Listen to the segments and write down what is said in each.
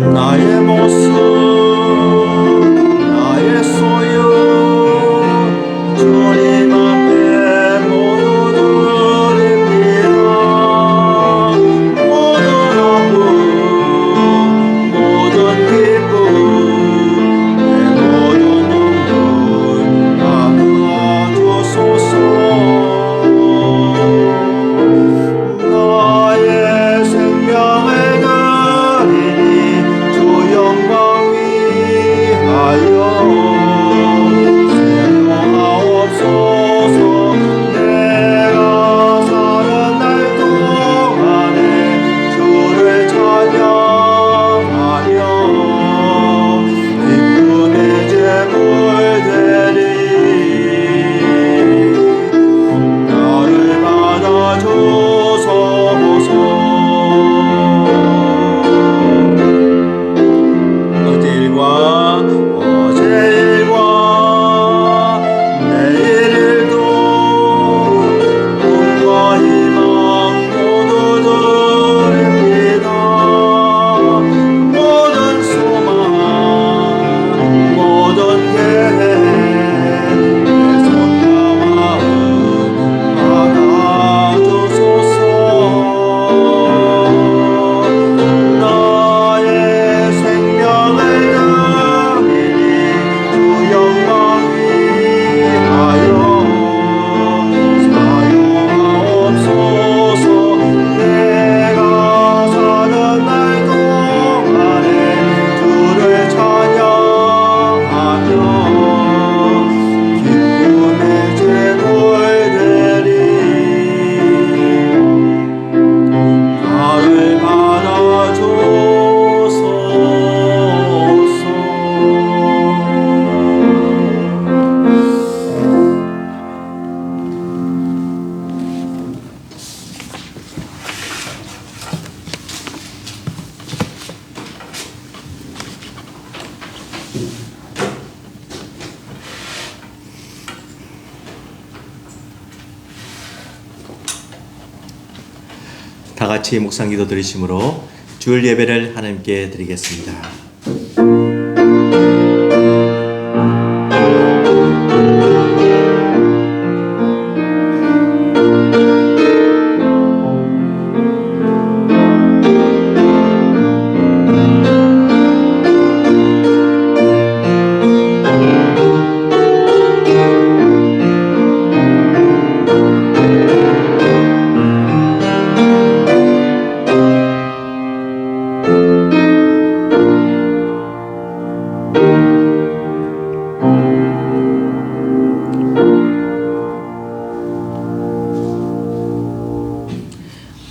나의 모습 나의 소유 주님 앞에 모두 드립니다. 모든 아픔 모든 기쁨 내 모든 눈물 닦아주소서. 나의 생명을 드리니 주 영광 위하여 사용하옵소서. 내가 사는 날 동안에 주를 찬양하며 기쁨의 제물 되리. 나를 받아주소서. 어제 일과 내일 일도 꿈과 희망 모두 드립니다. 모든 소망 모든 계획 내 손과 마음 받아주소서. 나의 생명을 드리니 주 영광 위하여 사용하옵소서. 내가 사는 날 동안에 주를 찬양하며 기쁨의 제물 되리. 나를 받아주소서. 다 같이 묵상 기도 드리심으로 주일 예배를 하나님께 드리겠습니다.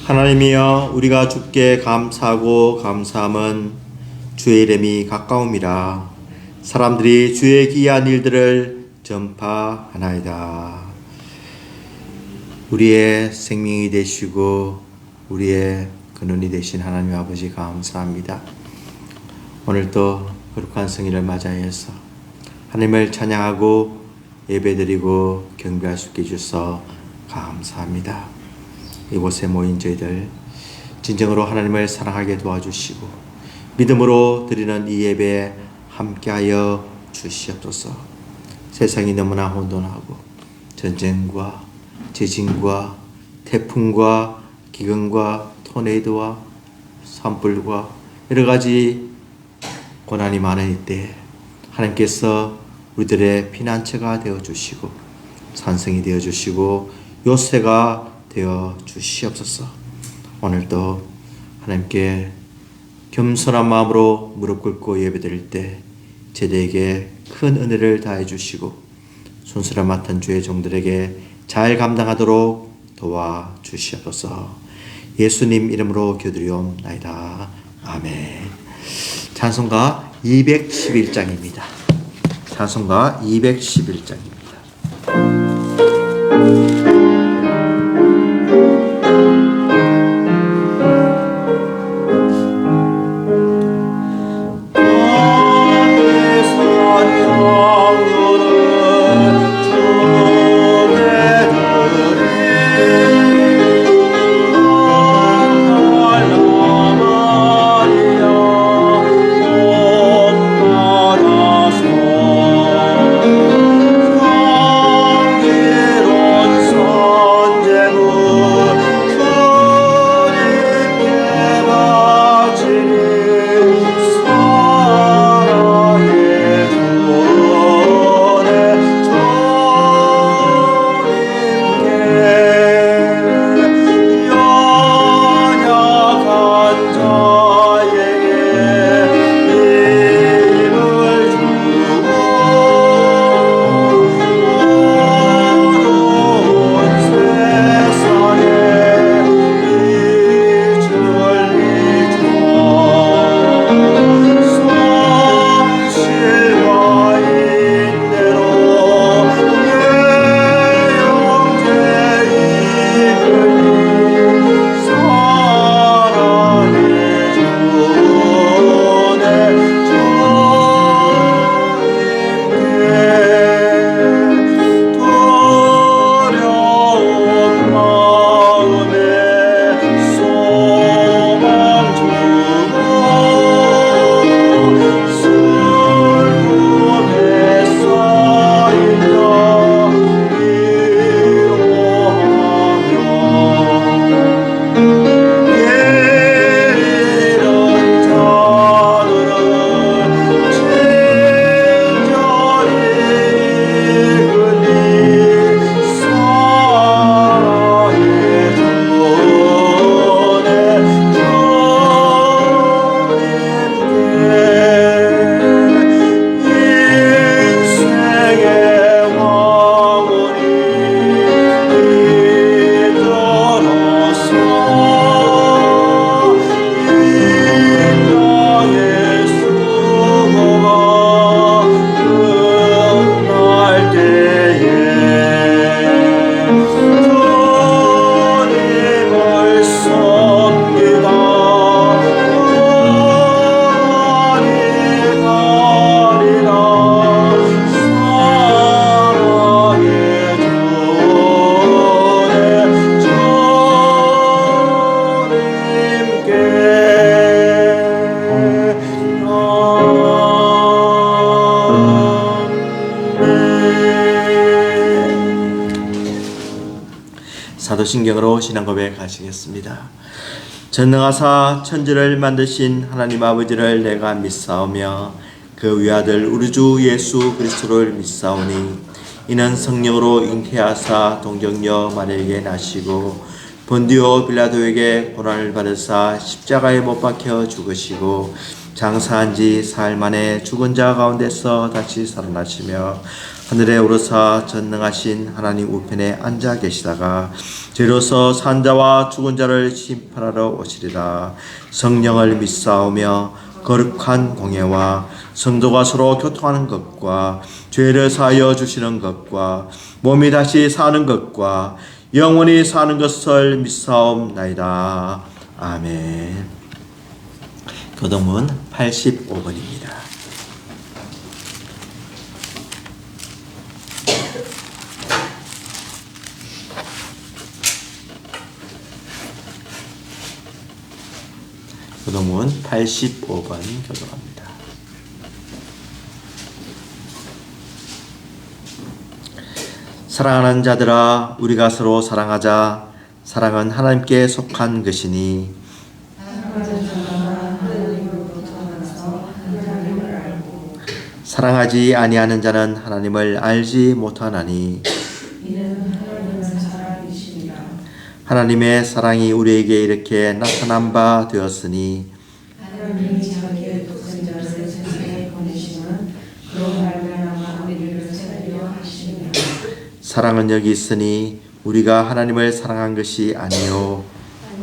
하나님이여, 우리가 주께 감사하고 감사함은 주의 이름이 가까움이라 사람들이 주의 기이한 일들을 전파하나이다. 우리의 생명이 되시고 우리의 근원이 되신 하나님 아버지 감사합니다. 오늘도 거룩한 성일을 맞이하여서 하나님을 찬양하고 예배드리고 경배할 수 있게 해주셔서 감사합니다. 이곳에 모인 저희들 진정으로 하나님을 사랑하게 도와주시고 믿음으로 드리는 이 예배에 함께하여 주시옵소서. 세상이 너무나 혼돈하고 전쟁과 지진과 태풍과 기근과 토네이도와 산불과 여러 가지 고난이 많은 이때 하나님께서 우리들의 피난처가 되어주시고 산성이 되어주시고 요새가 되어 주시옵소서. 오늘도 하나님께 겸손한 마음으로 무릎 꿇고 예배드릴 때 제대에게 큰 은혜를 다해 주시고 순서를 맡은 주의 종들에게 잘 감당하도록 도와 주시옵소서. 예수님 이름으로 기도드리옵나이다. 아멘. 찬송가 211장입니다. 찬송가 211장입니다. 사도신경으로 신앙 고백하시겠습니다. 전능하사 천지를 만드신 하나님 아버지를 내가 믿사오며 그 위아들 우리 주 예수 그리스도를 믿사오니 이는 성령으로 잉태하사 동정녀 마리아에게 나시고 본디오 빌라도에게 고난을 받으사 십자가에 못 박혀 죽으시고 장사한 지 사흘 만에 죽은 자 가운데서 다시 살아나시며 하늘에 오르사 전능하신 하나님 우편에 앉아 계시다가 죄로서 산 자와 죽은 자를 심판하러 오시리라. 성령을 믿사오며 거룩한 공예와 성도가 서로 교통하는 것과 죄를 사하여 주시는 것과 몸이 다시 사는 것과 영원히 사는 것을 믿사옵나이다. 아멘. 교동문 85번입니다. 교동문 85번 교독합니다. 사랑하는 자들아, 우리가 서로 사랑하자. 사랑은 하나님께 속한 것이니 사랑하지 아니하는 자는 하나님을 알지 못하나니 하나님의 사랑이 우리에게 이렇게 나타난 바 되었으니 하나님이 자기의 독생자를 세상에 보내시면 그로 말미암아 우리를 살려 하시니라. 사랑은 여기 있으니 우리가 하나님을 사랑한 것이 아니요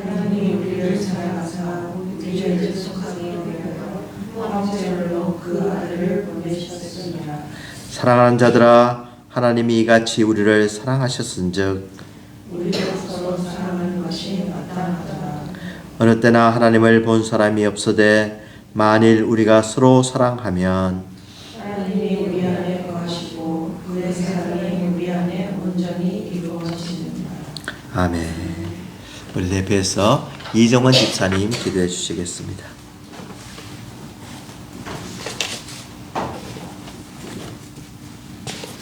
하나님이 우리를 사랑하사 우리 죄를 속하게 여겨 화목제물로 그 아들을 보내셨습니다. 사랑하는 자들아, 하나님이 이같이 우리를 사랑하셨은즉 우리로 서로 사랑하는 것이 마땅하다. 어느 때나 하나님을 본 사람이 없어되 만일 우리가 서로 사랑하면 하나님이 우리 안에 거하시고 그의 사랑이 우리 안에 온전히 이루어지느니라. 아멘. 우리 대표에서 이정원 집사님 기도해 주시겠습니다.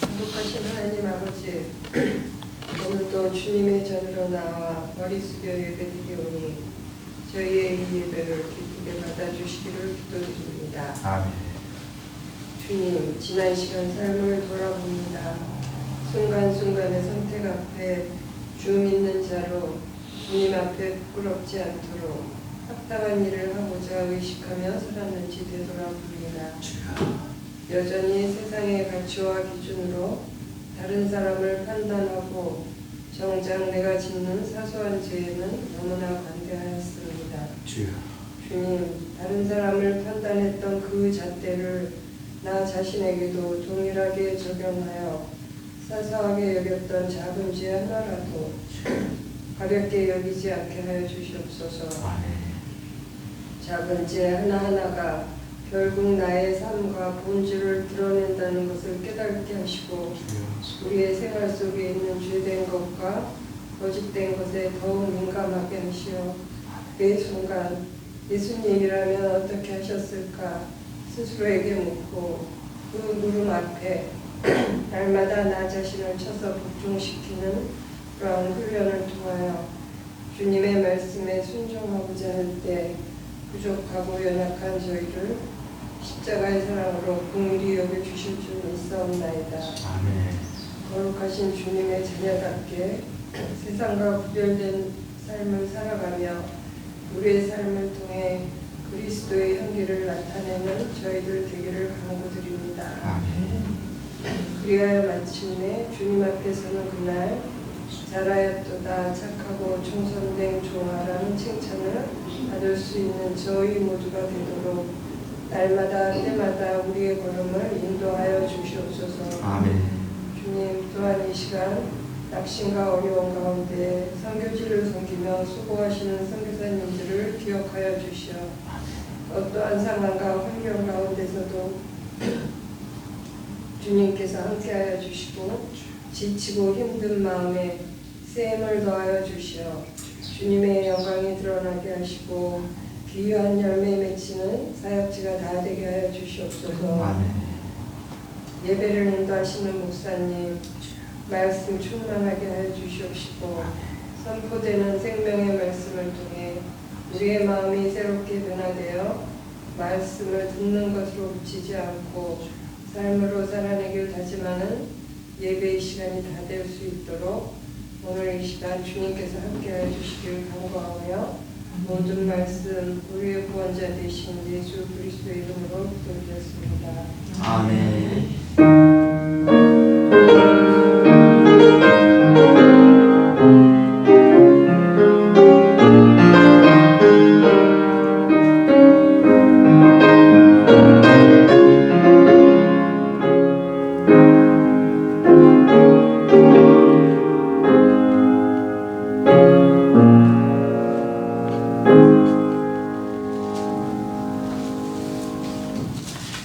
거룩하신 하나님 아버지, 오늘도 주님의 전으로 나와 머리 숙여 예배드리오니 저희의 이 예배를 기쁘게 받아주시기를 기도드립니다. 아멘. 주님, 지난 시간 삶을 돌아봅니다. 순간순간의 선택 앞에 주 믿는 자로 주님 앞에 부끄럽지 않도록 합당한 일을 하고자 의식하며 살았는지 되돌아봅니다. 여전히 세상의 가치와 기준으로 다른 사람을 판단하고 정작 내가 짓는 사소한 죄에는 너무나 관대하였습니다. 주님, 다른 사람을 판단했던 그 잣대를 나 자신에게도 동일하게 적용하여 사소하게 여겼던 작은 죄 하나라도 가볍게 여기지 않게 하여 주시옵소서. 작은 죄 하나하나가 결국 나의 삶과 본질을 드러낸다는 것을 깨닫게 하시고 우리의 생활 속에 있는 죄된 것과 거짓된 것에 더욱 민감하게 하시어 매 순간 예수님이라면 어떻게 하셨을까 스스로에게 묻고 그 물음 앞에 날마다 나 자신을 쳐서 복종시키는 그러한 훈련을 통하여 주님의 말씀에 순종하고자 할 때 부족하고 연약한 저희를 십자가의 사랑으로 긍휼히 여겨주실 줄 믿사옵나이다. 거룩하신 주님의 자녀답게 세상과 구별된 삶을 살아가며 우리의 삶을 통해 그리스도의 향기를 나타내는 저희들 되기를 간구드립니다. 그리하여 마침내 주님 앞에 서는 그날 잘하였도다 착하고 충성된 종아라는 칭찬을 받을 수 있는 저희 모두가 되도록 날마다 때마다 우리의 걸음을 인도하여 주시옵소서. 아멘. 주님, 또한 이 시간 낙심과 어려움 가운데 선교지를 섬기며 수고하시는 선교사님들을 기억하여 주시어 어떠한 상황과 환경 가운데서도 주님께서 함께하여 주시고 지치고 힘든 마음에 셈을 더하여 주시어 주님의 영광이 드러나게 하시고 귀한 열매 맺히는 사역지가 다 되게 하여 주시옵소서. 예배를 인도하시는 목사님 말씀 충만하게 하여 주시옵시고 선포되는 생명의 말씀을 통해 우리의 마음이 새롭게 변화되어 말씀을 듣는 것으로 그치지 않고 삶으로 살아내길 다짐하는 예배의 시간이 다 될 수 있도록 오늘 이 시간 주님께서 함께해 주시길 간구하며 모든 말씀 우리의 구원자 되신 예수 그리스도의 이름으로 기도드렸습니다. 아멘.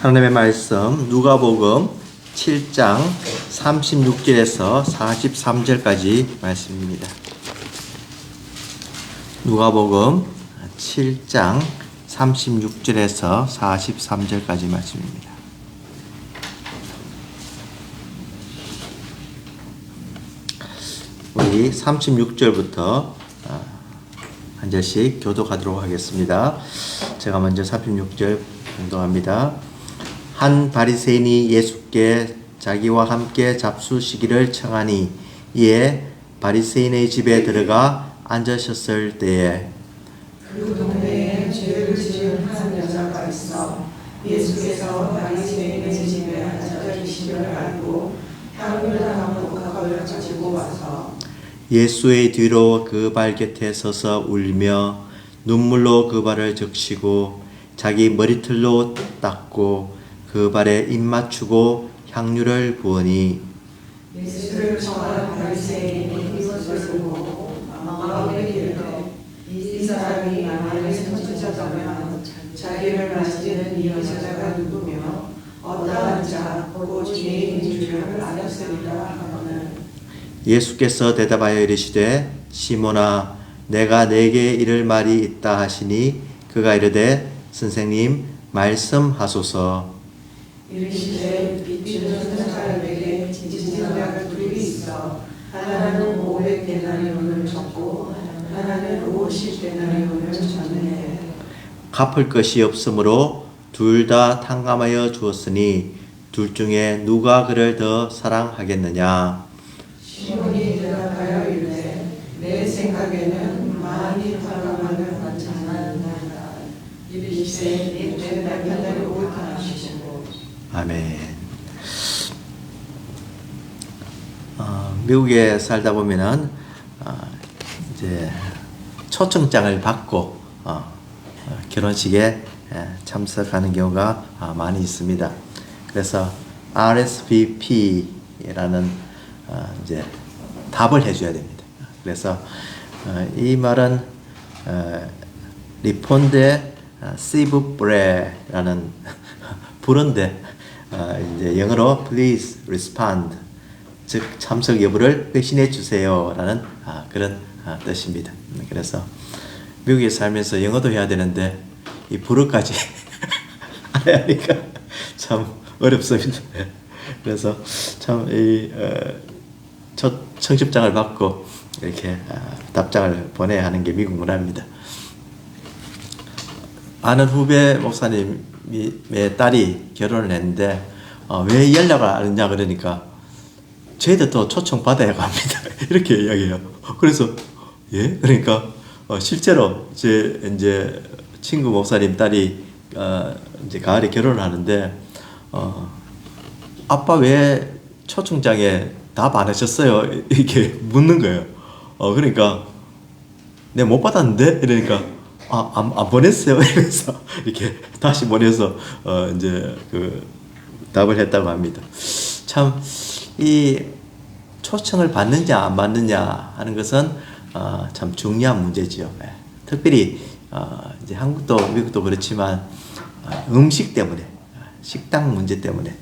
하나님의 말씀 누가복음 7장 36절에서 43절까지 말씀입니다. 누가복음 7장 36절에서 43절까지 말씀입니다. 우리 36절부터 한 절씩 교독하도록 하겠습니다. 제가 먼저 36절 공독합니다. 한 바리새인이 예수께 자기와 함께 잡수시기를 청하니 이에 바리새인의 집에 들어가 앉으셨을 때에 그 동네에 죄를 지은 한 여자가 있어 예수께서 바리새인의 집에 앉아 계심을 알고 향유나무 옥합을 가지고 와서 예수의 뒤로 그 발 곁에 서서 울며 눈물로 그 발을 적시고 자기 머리털로 닦고 그 발에 입 맞추고 향유를 부으니 예수를 청한 바리새인이 이것을 보고 마음에 이르되 이 사람이 만일 선지자라면 자기를 만지는 이 여자가 누구며 어떠한 자 곧 죄인인 줄을 알았으리라 하거늘 예수께서 대답하여 이르시되 시몬아 내가 네게 이를 말이 있다 하시니 그가 이르되 선생님 말씀하소서. 이르시되 빚주는 사람에게 진진자가 둘이 있어 하나는 500데나리온을 줬고 하나는 50데나리온을 줬느니라. 갚을 것이 없으므로 둘 다 탕감하여 주었으니 둘 중에 누가 그를 더 사랑하겠느냐. 시몬이 대답하여 이르되 내 생각에는 많이 탕감하는 반찬한다. 이르시되 내 남편을 옳다 하시고. 아멘. 미국에 살다 보면은 이제 초청장을 받고 결혼식에 참석하는 경우가 많이 있습니다. 그래서 RSVP라는 이제 답을 해줘야 됩니다. 그래서 이 말은 리폰데 시브브레라는 부른데 이제 영어로 please respond, 즉 참석 여부를 회신해 주세요라는 그런 뜻입니다. 그래서 미국에 살면서 영어도 해야 되는데 이 불어까지 알아야 하니까 참 어렵습니다. 그래서 참 이 청첩장을 받고 이렇게 답장을 보내야 하는 게 미국 문화입니다. 아는 후배 목사님의 딸이 결혼을 했는데 왜 연락을 안 했냐 그러니까 저희도 또 초청 받아야 합니다. 이렇게 이야기해요. 그래서 예? 그러니까 실제로 제 이제 친구 목사님 딸이 이제 가을에 결혼을 하는데 아빠 왜 초청장에 답 안 하셨어요? 이렇게 묻는 거예요. 그러니까 내가 못 받았는데 이러니까 안 보냈어요. 이러면서 이렇게 다시 보내서 이제 그 답을 했다고 합니다. 참 이 초청을 받느냐 안 받느냐 하는 것은 참 중요한 문제지요. 특별히 이제 한국도 미국도 그렇지만 음식 때문에 식당 문제 때문에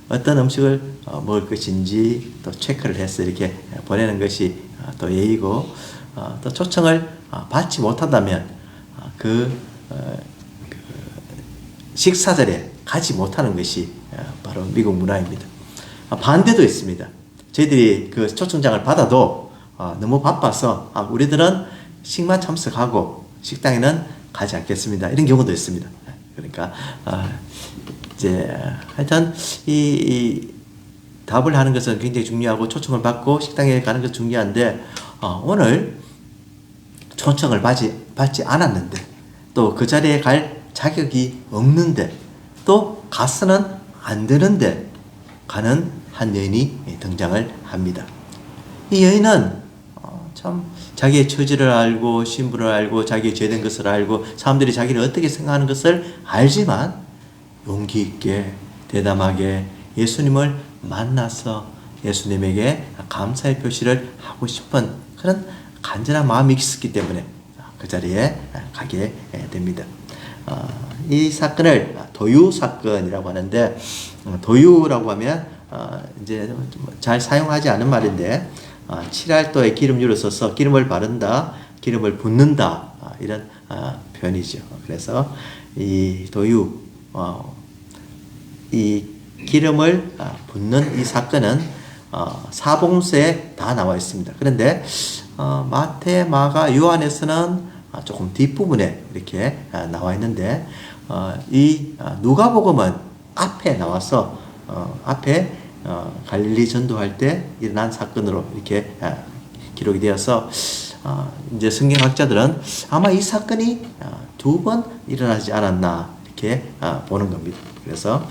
어떤 음식을 먹을 것인지 또 체크를 해서 이렇게 보내는 것이 또 예의고 또 초청을 받지 못한다면 그 식사 자리에 가지 못하는 것이 바로 미국 문화입니다. 반대도 있습니다. 저희들이 그 초청장을 받아도 너무 바빠서 우리들은 식만 참석하고 식당에는 가지 않겠습니다. 이런 경우도 있습니다. 그러니까 이제 하여튼 이 답을 하는 것은 굉장히 중요하고 초청을 받고 식당에 가는 것은 중요한데 오늘 초청을 받지 않았는데 또 그 자리에 갈 자격이 없는데 또 가서는 안 되는데 가는 한 여인이 등장을 합니다. 이 여인은 참 자기의 처지를 알고 신분을 알고 자기의 죄된 것을 알고 사람들이 자기를 어떻게 생각하는 것을 알지만 용기 있게 대담하게 예수님을 만나서 예수님에게 감사의 표시를 하고 싶은 그런 간절한 마음이 있었기 때문에 그 자리에 가게 됩니다. 이 사건을 도유 사건이라고 하는데 도유라고 하면 이제 잘 사용하지 않은 말인데 7알도에 기름유를 써서 기름을 바른다, 기름을 붓는다 이런 표현이죠. 그래서 이 도유 이 기름을 붓는 이 사건은 사복음서에 다 나와 있습니다. 그런데 마태, 마가, 요한에서는 조금 뒷부분에 이렇게 나와 있는데 이 누가복음은 앞에 나와서 앞에 갈릴리 전도할 때 일어난 사건으로 이렇게 기록이 되어서 이제 성경학자들은 아마 이 사건이 두 번 일어나지 않았나 이렇게 보는 겁니다. 그래서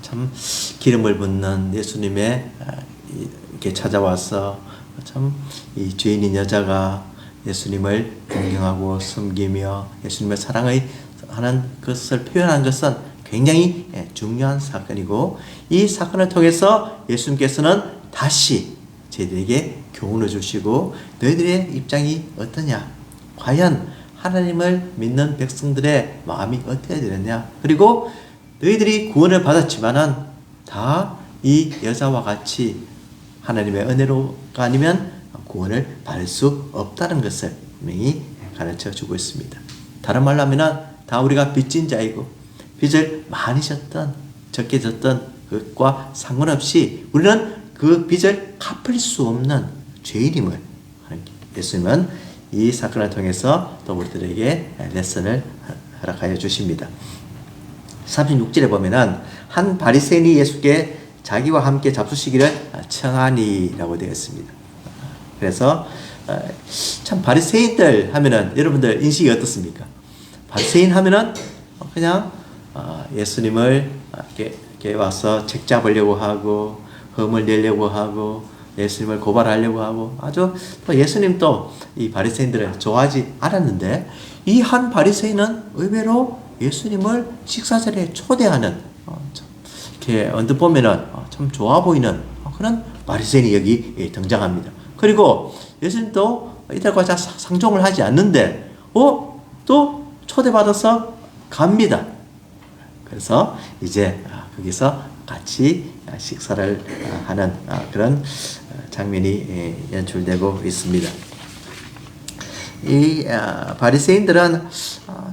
참 기름을 붓는 예수님의 이렇게 찾아와서 참 이 죄인인 여자가 예수님을 존경하고 섬기며 예수님의 사랑을 하는 것을 표현한 것은 굉장히 중요한 사건이고 이 사건을 통해서 예수님께서는 다시 저희들에게 교훈을 주시고 너희들의 입장이 어떠냐? 과연 하나님을 믿는 백성들의 마음이 어떻게 되느냐? 그리고 너희들이 구원을 받았지만은 다 이 여자와 같이 하나님의 은혜로가 아니면 구원을 받을 수 없다는 것을 분명히 가르쳐 주고 있습니다. 다른 말로 하면은 다 우리가 빚진 자이고 빚을 많이 졌던 적게 졌던 것과 상관없이 우리는 그 빚을 갚을 수 없는 죄인임을 예수님은 이 사건을 통해서 또 우리들에게 레슨을 허락하여 주십니다. 36절에 보면은 한 바리새인이 예수께 자기와 함께 잡수시기를 청하니라고 되어 있습니다. 그래서 참 바리새인들 하면은 여러분들 인식이 어떻습니까? 바리새인 하면은 그냥 예수님을 이렇게 와서 책 잡으려고 하고 흠을 내려고 하고 예수님을 고발하려고 하고 아주 또 예수님도 이 바리새인들을 좋아하지 않았는데 이 한 바리새인은 의외로 예수님을 식사 자리에 초대하는 이렇게 언뜻 보면은 참 좋아 보이는 그런 바리새인이 여기 등장합니다. 그리고 예수님도 이들과 잘 상종을 하지 않는데 또 초대받아서 갑니다. 그래서 이제 거기서 같이 식사를 하는 그런 장면이 연출되고 있습니다. 이 바리새인들은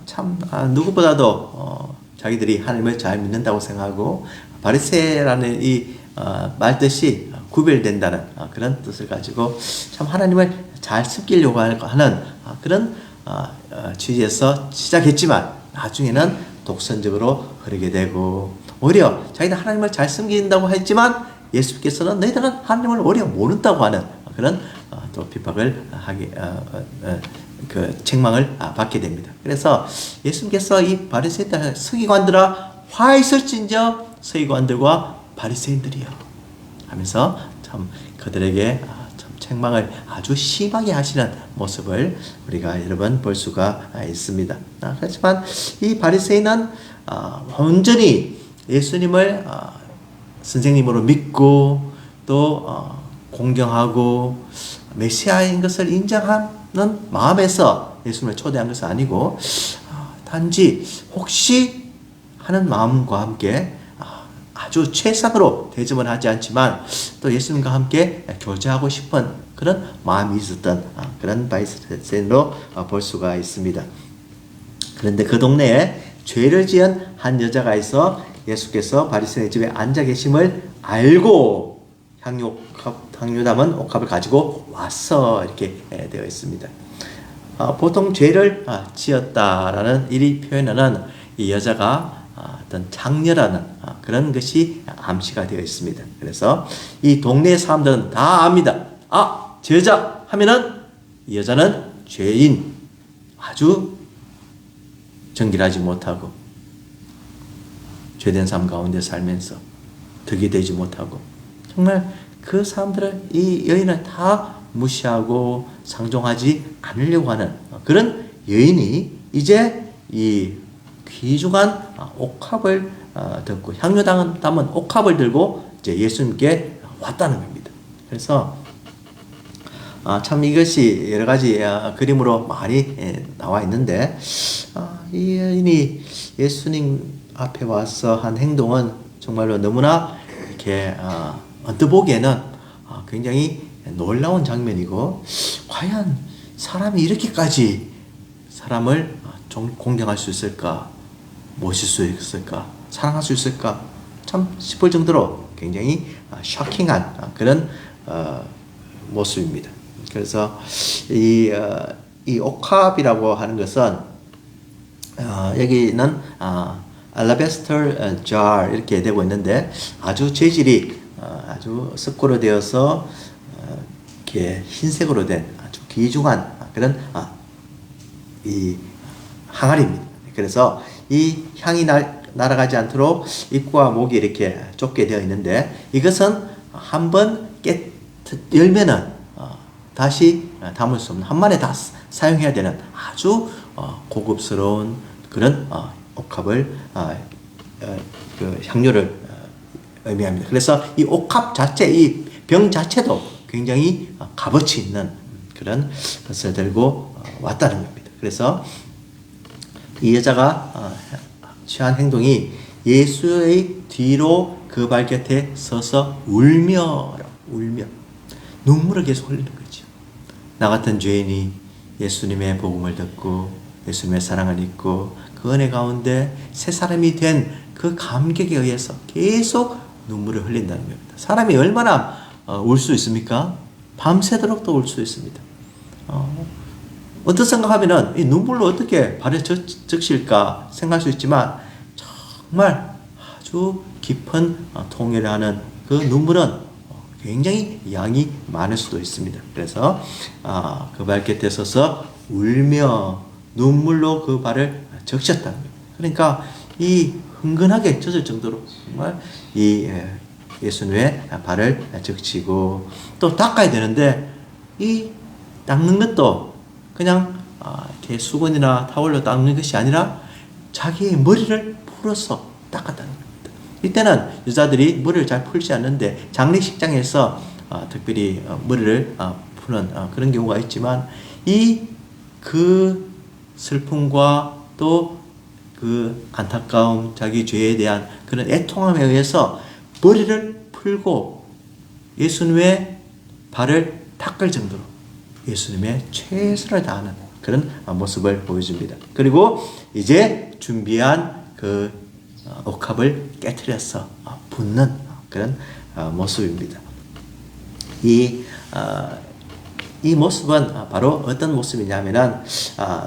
참 누구보다도 자기들이 하나님을 잘 믿는다고 생각하고 바리새라는 이 말뜻이 구별된다는 그런 뜻을 가지고 참 하나님을 잘 섬기려고 하는 그런 취지에서 시작했지만 나중에는 독선적으로 흐르게 되고 오히려 자기는 하나님을 잘 섬긴다고 했지만 예수께서는 너희들은 하나님을 오히려 모른다고 하는 그런 또 비박을 하게 그 책망을 받게 됩니다. 그래서 예수님께서 이 바리새인들 서기관들아 화 있을진저 서기관들과 바리새인들이요 하면서 참 그들에게 참 책망을 아주 심하게 하시는 모습을 우리가 여러 번 볼 수가 있습니다. 그렇지만 이 바리새인은 온전히 예수님을 선생님으로 믿고 또 공경하고 메시아인 것을 인정하는 마음에서 예수님을 초대한 것은 아니고 단지 혹시 하는 마음과 함께 아주 최상으로 대접은 하지 않지만 또 예수님과 함께 교제하고 싶은 그런 마음이 있었던 그런 바리새인으로 볼 수가 있습니다. 그런데 그 동네에 죄를 지은 한 여자가 있어 예수께서 바리새인의 집에 앉아 계심을 알고 향유 향유담은 옥합을 가지고 왔어 이렇게 되어 있습니다. 보통 죄를 지었다라는 이 표현에는 이 여자가 어떤 장녀라는 그런 것이 암시가 되어 있습니다. 그래서 이 동네 사람들은 다 압니다. 저 여자 하면은 이 여자는 죄인, 아주 정결하지 못하고 죄된 삶 가운데 살면서 덕이 되지 못하고 정말 그 사람들을 이 여인을 다 무시하고 상종하지 않으려고 하는 그런 여인이 이제 이 귀중한 옥합을 듣고 향유 담은 옥합을 들고 이제 예수님께 왔다는 겁니다. 그래서 참 이것이 여러 가지 그림으로 많이 나와 있는데 이 여인이 예수님 앞에 와서 한 행동은 정말로 너무나 이렇게 언뜻 보기에는 굉장히 놀라운 장면이고 과연 사람이 이렇게까지 사람을 공경할 수 있을까? 모실 수 있을까? 사랑할 수 있을까? 참 싶을 정도로 굉장히 쇼킹한 그런 모습입니다. 그래서 이 옥합이라고 하는 것은 여기는 알라베스터 jar 이렇게 되고 있는데 아주 재질이 아주 석고로 되어서 이렇게 흰색으로 된 아주 귀중한 그런 이 항아리입니다. 그래서 이 향이 날아가지 않도록 입구와 목이 이렇게 좁게 되어 있는데 이것은 한번 열면은 다시 담을 수 없는 한 번에 다 사용해야 되는 아주 고급스러운 그런 옥합을 그 향료를 의미합니다. 그래서 이 옥합 자체, 이 병 자체도 굉장히 값어치 있는 그런 것을 들고 왔다는 겁니다. 그래서 이 여자가 취한 행동이 예수의 뒤로 그 발 곁에 서서 울며 눈물을 계속 흘리는 거죠. 나 같은 죄인이 예수님의 복음을 듣고 예수님의 사랑을 잊고 그 은혜 가운데 새 사람이 된 그 감격에 의해서 계속 눈물을 흘린다는 겁니다. 사람이 얼마나 울 수 있습니까? 밤새도록도 울 수 있습니다. 어떤 생각하면은 이 눈물로 어떻게 발에 적실까 생각할 수 있지만 정말 아주 깊은 통해를 하는 그 눈물은 굉장히 양이 많을 수도 있습니다. 그래서 그 발 곁에 서서 울며 눈물로 그 발을 적셨다는 겁니다. 그러니까 이 흥건하게 젖을 정도로 정말 이 예수님의 발을 적시고 또 닦아야 되는데 이 닦는 것도 그냥 이렇게 수건이나 타월로 닦는 것이 아니라 자기의 머리를 풀어서 닦았다는 겁니다. 이때는 여자들이 머리를 잘 풀지 않는데 장례식장에서 특별히 머리를 푸는 그런 경우가 있지만 그 슬픔과 또 그 안타까움, 자기 죄에 대한 그런 애통함에 의해서 머리를 풀고 예수님의 발을 닦을 정도로 예수님의 최선을 다하는 그런 모습을 보여줍니다. 그리고 이제 준비한 그 옥합을 깨트려서 붓는 그런 모습입니다. 이 모습은 바로 어떤 모습이냐면은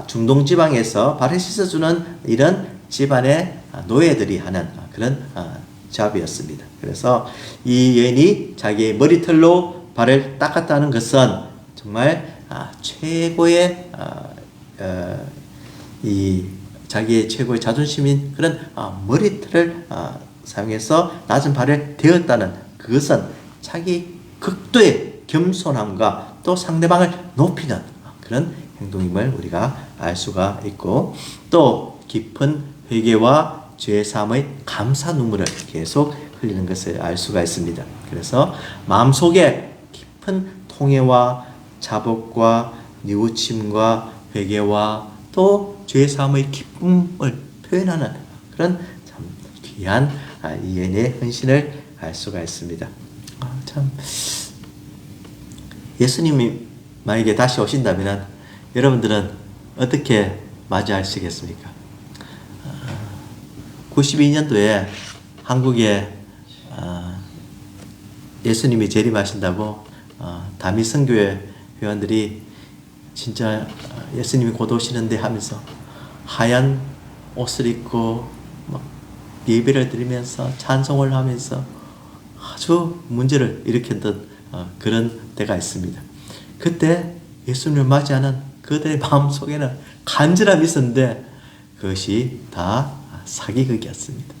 중동 지방에서 발을 씻어주는 이런 집안의 노예들이 하는 그런 잡이었습니다. 그래서 이 여인이 자기의 머리털로 발을 닦았다는 것은 정말 최고의 이 자기의 최고의 자존심인 그런 머리털을 사용해서 낮은 발을 대었다는 그것은 자기 극도의 겸손함과 또 상대방을 높이는 그런 행동임을 우리가 알 수가 있고 또 깊은 회개와 죄사함의 감사 눈물을 계속 흘리는 것을 알 수가 있습니다. 그래서 마음속에 깊은 통회와 자복과 뉘우침과 회개와 또 죄사함의 기쁨을 표현하는 그런 참 귀한 이 여인의 헌신을 알 수가 있습니다. 참 예수님이 만약에 다시 오신다면 여러분들은 어떻게 맞이하시겠습니까? 92년도에 한국에 예수님이 재림하신다고 다미 선교회 회원들이 진짜 예수님이 곧 오시는데 하면서 하얀 옷을 입고 막 예배를 드리면서 찬송을 하면서 아주 문제를 일으켰던 그런 때가 있습니다. 그때 예수님을 맞이하는 그들의 마음속에는 간절함이 있었는데 그것이 다 사기극이었습니다.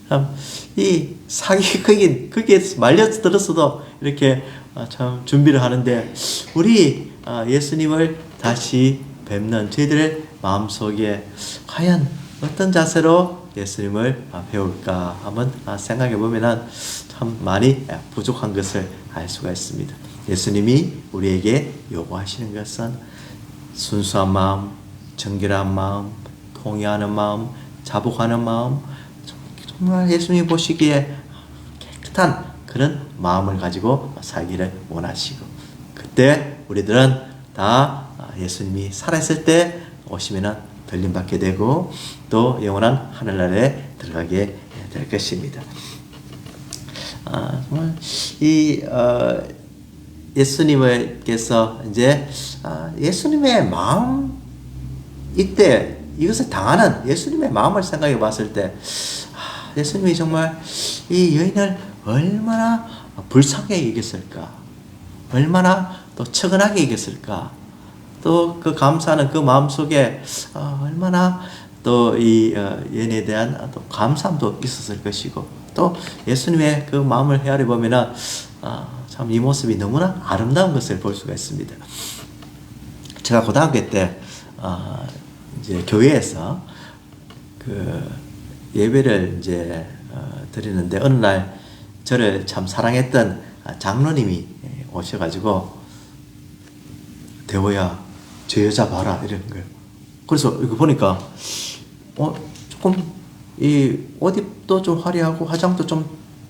참 이 사기극인 거기에 말려들었어도 이렇게 참 준비를 하는데 우리 예수님을 다시 뵙는 저희들의 마음속에 과연 어떤 자세로 예수님을 배울까 한번 생각해 보면 참 많이 부족한 것을 알 수가 있습니다. 예수님이 우리에게 요구하시는 것은 순수한 마음, 정결한 마음, 통회하는 마음, 자복하는 마음, 정말 예수님이 보시기에 깨끗한 그런 마음을 가지고 살기를 원하시고 그때 우리들은 다 예수님이 살아있을 때 오시면 들림받게 되고 또 영원한 하늘나라에 들어가게 될 것입니다. 정말 이 예수님께서 이제 예수님의 마음 이때 이것을 당하는 예수님의 마음을 생각해 봤을 때 예수님이 정말 이 여인을 얼마나 불쌍하게 여겼을까, 얼마나 또 측은하게 여겼을까, 또 그 감사하는 그 마음 속에 얼마나 또 이 여인에 대한 또 감사함도 있었을 것이고 또 예수님의 그 마음을 헤아려 보면은 참 이 모습이 너무나 아름다운 것을 볼 수가 있습니다. 제가 고등학교 때 이제 교회에서 그 예배를 이제 드리는데 어느 날 저를 참 사랑했던 장로님이 오셔가지고 대호야 저 여자 봐라 이러는 거예요. 그래서 이거 보니까 조금 이 옷입도 좀 화려하고 화장도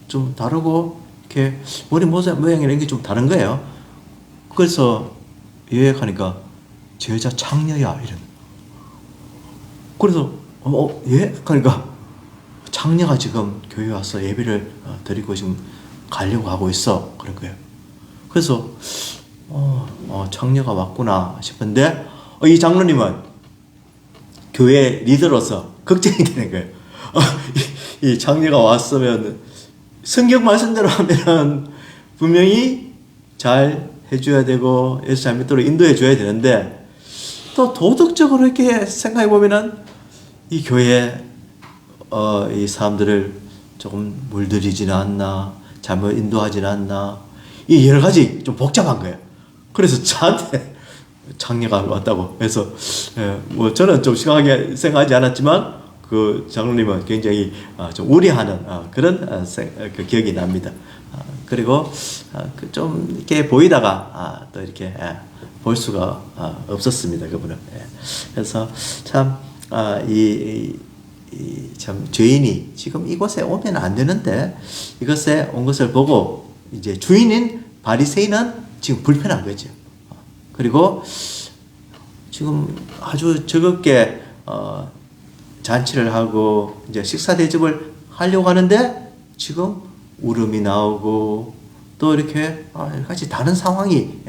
좀 다르고 이렇게 머리 모양이나 이런 게 좀 다른 거예요. 그래서 예약하니까 저 여자 장녀야 이런. 그래서 예? 그러니까 장녀가 지금 교회 와서 예배를 드리고 지금 가려고 하고 있어 그런 거예요. 그래서 장녀가 왔구나 싶은데 이 장로님은 교회 리더로서 걱정이 되는 거예요. 이 장녀가 왔으면 성경 말씀대로 하면 분명히 잘 해줘야 되고 예수 잘 믿도록 인도해 줘야 되는데 또 도덕적으로 이렇게 생각해 보면은 이 교회 이 사람들을 조금 물들이지는 않나, 잘못 인도하지는 않나, 이 여러 가지 좀 복잡한 거예요. 그래서 저한테 장녀가 왔다고 해서 뭐 저는 좀 심하게 생각하지 않았지만 그 장로님은 굉장히 좀 우려하는 그런 그 기억이 납니다. 그리고 좀 이렇게 보이다가 또 이렇게 볼 수가 없었습니다. 그분은. 그래서 참 참 죄인이 지금 이곳에 오면 안 되는데 이것에 온 것을 보고 이제 주인인 바리새인은 지금 불편한 거죠. 그리고 지금 아주 즐겁게 잔치를 하고 이제 식사 대접을 하려고 하는데 지금 울음이 나오고 또 이렇게 여러 가지 다른 상황이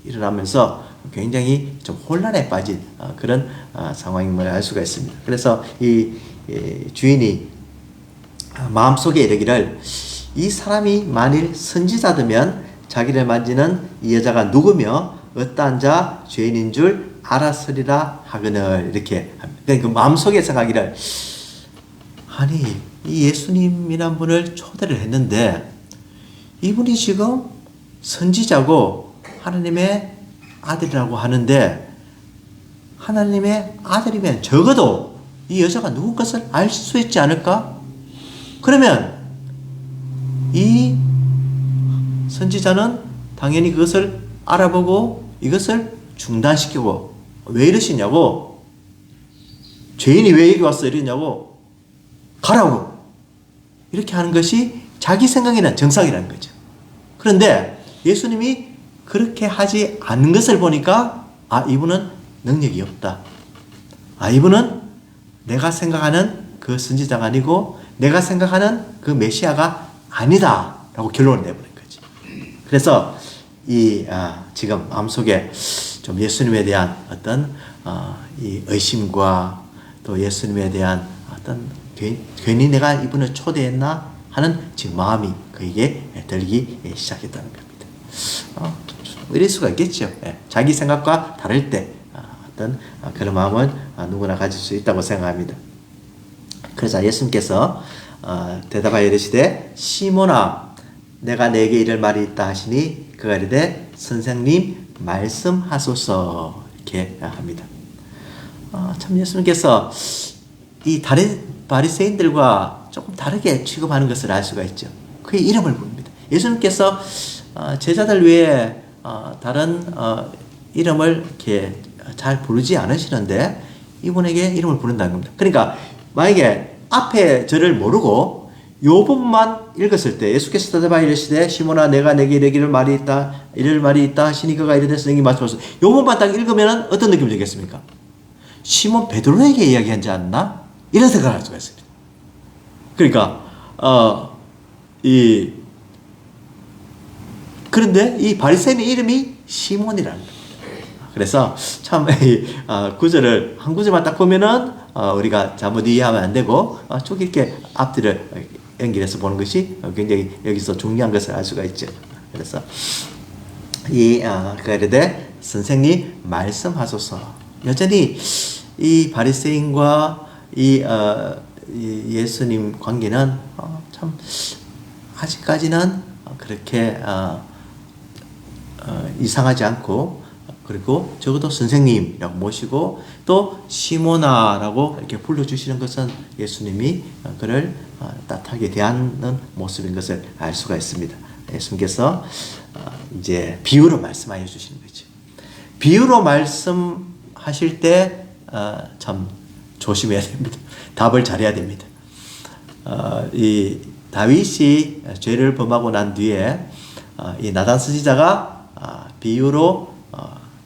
일어나면서 굉장히 좀 혼란에 빠진 그런 상황임을 알 수가 있습니다. 그래서 이 주인이 마음속에 이르기를 이 사람이 만일 선지자되면 자기를 만지는 이 여자가 누구며 어떠한 자 죄인인 줄 알았으리라 하거늘 이렇게 합니다. 그러니까 그 마음속에 생각하기를 아니 이 예수님이란 분을 초대를 했는데 이분이 지금 선지자고 하나님의 아들이라고 하는데 하나님의 아들이면 적어도 이 여자가 누군 것을 알 수 있지 않을까? 그러면 이 선지자는 당연히 그것을 알아보고 이것을 중단시키고 왜 이러시냐고 죄인이 왜 여기 왔어 이러냐고 가라고 이렇게 하는 것이 자기 생각에는 정상이라는 거죠. 그런데 예수님이 그렇게 하지 않는 것을 보니까 이분은 능력이 없다. 이분은 내가 생각하는 그 선지자가 아니고 내가 생각하는 그 메시아가 아니다 라고 결론을 내버린 거지. 그래서 지금 마음속에 좀 예수님에 대한 어떤 이 의심과 또 예수님에 대한 어떤 괜히 내가 이분을 초대했나 하는 지금 마음이 그에게 들기 시작했다는 겁니다. 이럴 수가 있겠죠. 자기 생각과 다를 때 어떤 그런 마음은 누구나 가질 수 있다고 생각합니다. 그래서 예수님께서 대답하여 이르시되 시몬아 내가 내게 이를 말이 있다 하시니 그가 이르되 선생님 말씀하소서 이렇게 합니다. 참 예수님께서 이 다른 바리새인들과 조금 다르게 취급하는 것을 알 수가 있죠. 그의 이름을 부릅니다. 예수님께서 제자들 외에 다른 이름을 이렇게 잘 부르지 않으시는데 이분에게 이름을 부른다는 겁니다. 그러니까 만약에 앞에 저를 모르고 요 부분만 읽었을 때 예수께서 대답하여 이르시되 시몬아 내가 내게 이르기를 말이 있다 이를 말이 있다 하시니 그가 이르되 선생님 말씀하소서. 요 부분만 딱 읽으면 어떤 느낌이 들겠습니까? 시몬 베드로에게 이야기하지 않나? 이런 생각을 할 수가 있습니다. 그러니까 그런데 이 바리새인의 이름이 시몬이라는 겁니다. 그래서 참 구절을 한 구절만 딱 보면은 우리가 잘못 이해하면 안 되고 쭉 이렇게 앞뒤를 연결해서 보는 것이 굉장히 여기서 중요한 것을 알 수가 있죠. 그래서 그가 이르되 선생님 말씀하소서. 여전히 이 바리새인과 이 예수님 관계는 참 아직까지는 그렇게 이상하지 않고 그리고 적어도 선생님이라고 모시고 또 시모나라고 이렇게 불러주시는 것은 예수님이 그를 따뜻하게 대하는 모습인 것을 알 수가 있습니다. 예수님께서 이제 비유로 말씀하여 주시는 거죠. 비유로 말씀하실 때 참 조심해야 됩니다. 답을 잘해야 됩니다. 이 다윗이 죄를 범하고 난 뒤에 이 나단 선지자가 비유로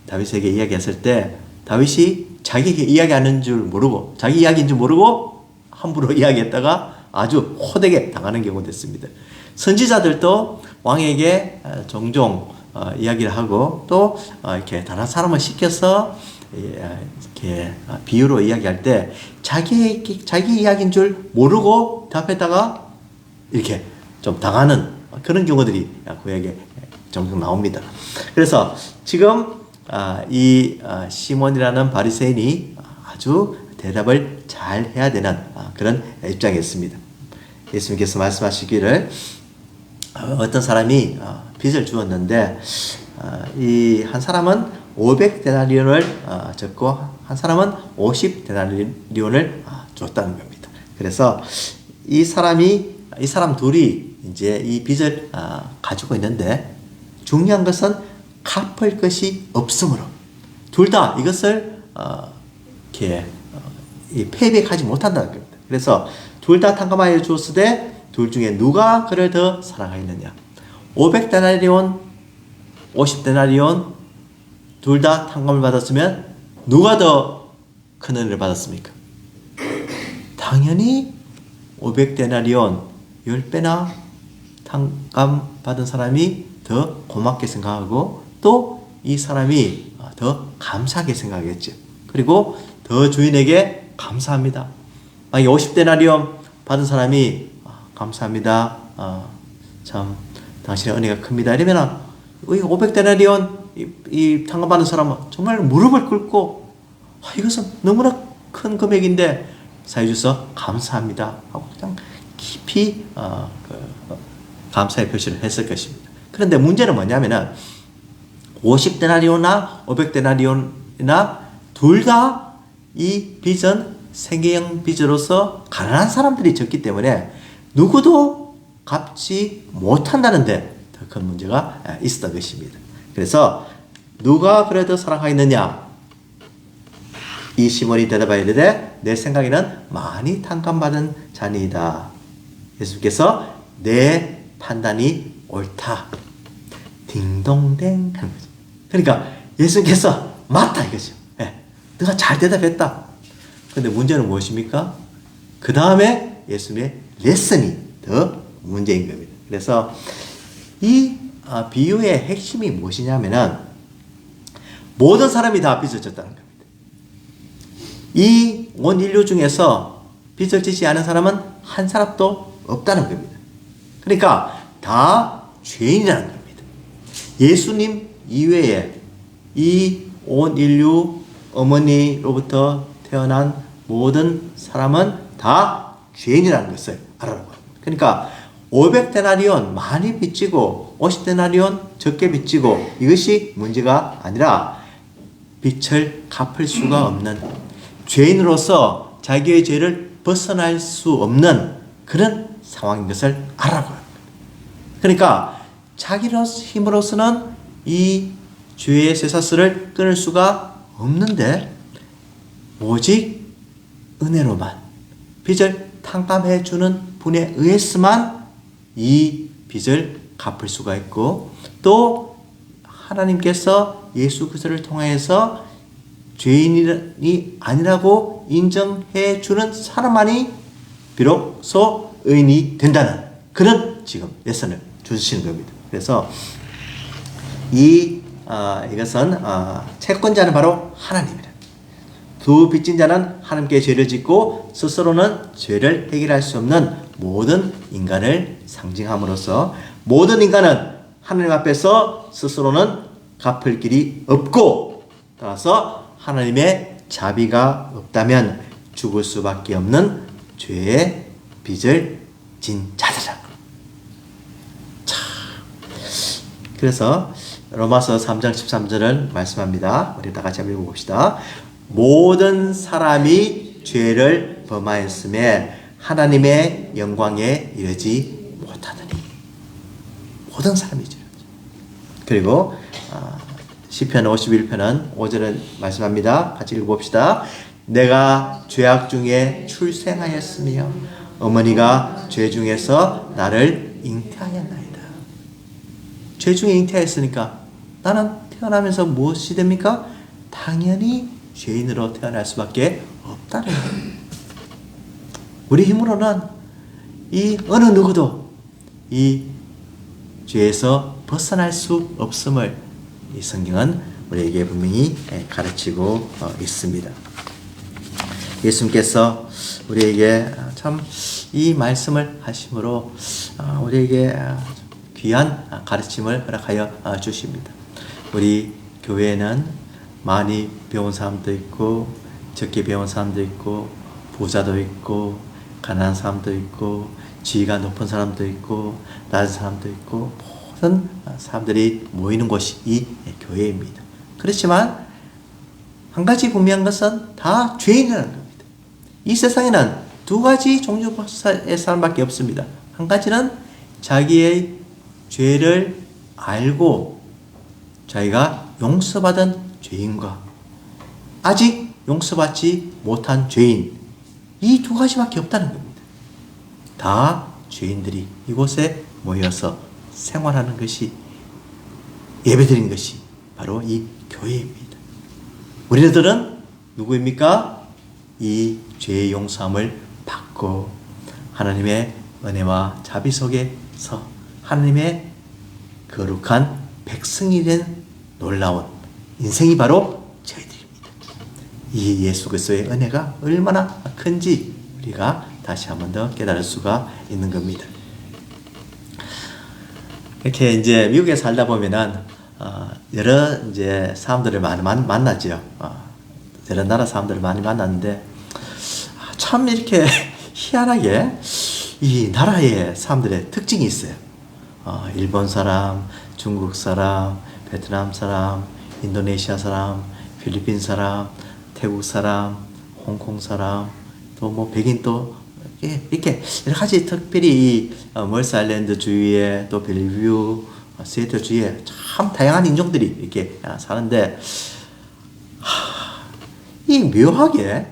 다윗에게 이야기했을 때 다윗이 자기에게 이야기하는 줄 모르고 자기 이야기인 줄 모르고 함부로 이야기했다가 아주 호되게 당하는 경우가 됐습니다. 선지자들도 왕에게 종종 이야기를 하고 또 이렇게 다른 사람을 시켜서 이렇게 비유로 이야기할 때 자기 이야기인 줄 모르고 답했다가 이렇게 좀 당하는 그런 경우들이 구약에 종종 나옵니다. 그래서 지금 이 시몬이라는 바리새인이 아주 대답을 잘 해야 되는 그런 입장이었습니다. 예수님께서 말씀하시기를 어떤 사람이 빚을 주었는데 이 한 사람은 500데나리온을 줬고 한 사람은 50데나리온을 줬다는 겁니다. 그래서 이 사람 둘이 이제 이 빚을 가지고 있는데 중요한 것은 갚을 것이 없으므로 둘 다 이것을 이렇게 패배하지 못한다는 겁니다. 그래서 둘 다 탕감하여 주었으되 둘 중에 누가 그를 더 사랑하였느냐? 500데나리온, 50데나리온 둘 다 탕감을 받았으면 누가 더 큰 은혜를 받았습니까? 당연히 500데나리온 10배나 탕감 받은 사람이 더 고맙게 생각하고 또 이 사람이 더 감사하게 생각하겠죠. 그리고 더 주인에게 감사합니다. 만약에 50데나리온 받은 사람이 감사합니다. 참 당신의 은혜가 큽니다. 이러면 500데나리온 이 탕감받은 사람은 정말 무릎을 꿇고 이것은 너무나 큰 금액인데 사해주셔서 감사합니다 하고 그냥 깊이 감사의 표시를 했을 것입니다. 그런데 문제는 뭐냐면은 50데나리온이나 500데나리온이나 둘 다 이 빚은 생계형 빚으로서 가난한 사람들이 졌기 때문에 누구도 갚지 못한다는데 더 큰 문제가 있었던 것입니다. 그래서 누가 그래도 사랑하였느냐? 이 시몬이 대답하여 이르되 내 생각에는 많이 탕감받은 자니이다. 예수께서 내 판단이 옳다. 딩동댕 하는 거죠. 그러니까 예수께서 맞다 이거죠. 너가 잘 대답했다. 그런데 문제는 무엇입니까? 그 다음에 예수님의 레슨이 더 문제인 겁니다. 그래서 이 비유의 핵심이 무엇이냐면은 모든 사람이 다 빚을 졌다는 겁니다. 이 온 인류 중에서 빚을 지지 않은 사람은 한 사람도 없다는 겁니다. 그러니까 다 죄인이라는 겁니다. 예수님 이외에 이 온 인류 어머니로부터 태어난 모든 사람은 다 죄인이라는 것을 알아라고 합니다. 그러니까 500데나리온 많이 빚지고 50데나리온 적게 빚지고 이것이 문제가 아니라 빚을 갚을 수가 없는 죄인으로서 자기의 죄를 벗어날 수 없는 그런 상황인 것을 알아라고 합니다. 그러니까 자기 힘으로서는 이 죄의 쇠사슬을 끊을 수가 없는데 오직 은혜로만 빚을 탕감해 주는 분에 의해서만 이 빚을 갚을 수가 있고 또 하나님께서 예수 그리스도를 통해서 죄인이 아니라고 인정해 주는 사람만이 비로소 의인이 된다는 그런 지금 레슨을 주시는 겁니다. 그래서 이것은 채권자는 바로 하나님이다. 두 빚진 자는 하나님께 죄를 짓고 스스로는 죄를 해결할 수 없는 모든 인간을 상징함으로써 모든 인간은 하나님 앞에서 스스로는 갚을 길이 없고 따라서 하나님의 자비가 없다면 죽을 수밖에 없는 죄의 빚을 진 자들이다. 그래서 로마서 3장 13절을 말씀합니다. 우리 다 같이 한번 읽어봅시다. 모든 사람이 죄를 범하였음에 하나님의 영광에 이르지 못하더니 모든 사람이 죄를. 그리고 시편 51편은 5절을 말씀합니다. 같이 읽어봅시다. 내가 죄악 중에 출생하였으며 어머니가 죄 중에서 나를 잉태하였나이다. 죄 중에 잉태하였으니까 나는 태어나면서 무엇이 됩니까? 당연히 죄인으로 태어날 수밖에 없다는 거예요. 우리 힘으로는 이 어느 누구도 이 죄에서 벗어날 수 없음을 이 성경은 우리에게 분명히 가르치고 있습니다. 예수님께서 우리에게 참 이 말씀을 하심으로 우리에게 귀한 가르침을 허락하여 주십니다. 우리 교회에는 많이 배운 사람도 있고 적게 배운 사람도 있고 부자도 있고 가난한 사람도 있고 지위가 높은 사람도 있고 낮은 사람도 있고 모든 사람들이 모이는 곳이 이 교회입니다. 그렇지만 한 가지 분명한 것은 다 죄인이라는 겁니다. 이 세상에는 두 가지 종류의 사람밖에 없습니다. 한 가지는 자기의 죄를 알고 자기가 용서받은 죄인과 아직 용서받지 못한 죄인, 이 두 가지밖에 없다는 겁니다. 다 죄인들이 이곳에 모여서 생활하는 것이, 예배드리는 것이 바로 이 교회입니다. 우리들은 누구입니까? 이 죄의 용서함을 받고 하나님의 은혜와 자비 속에서 하나님의 거룩한 백성이 된 놀라운 인생이 바로 저희들입니다. 이 예수 그리스도의 은혜가 얼마나 큰지 우리가 다시 한 번 더 깨달을 수가 있는 겁니다. 이렇게 이제 미국에 살다 보면은 여러 이제 사람들을 많이 만나죠. 여러 나라 사람들을 많이 만났는데 참 이렇게 희한하게 이 나라의 사람들의 특징이 있어요. 일본 사람, 중국 사람, 베트남 사람, 인도네시아 사람, 필리핀 사람, 태국 사람, 홍콩 사람, 또 뭐 백인 또 이렇게 여러 가지 특별히 멀스 아일랜드 주위에 또 벨뷰, 시애틀 주위에 참 다양한 인종들이 이렇게 사는데 이 묘하게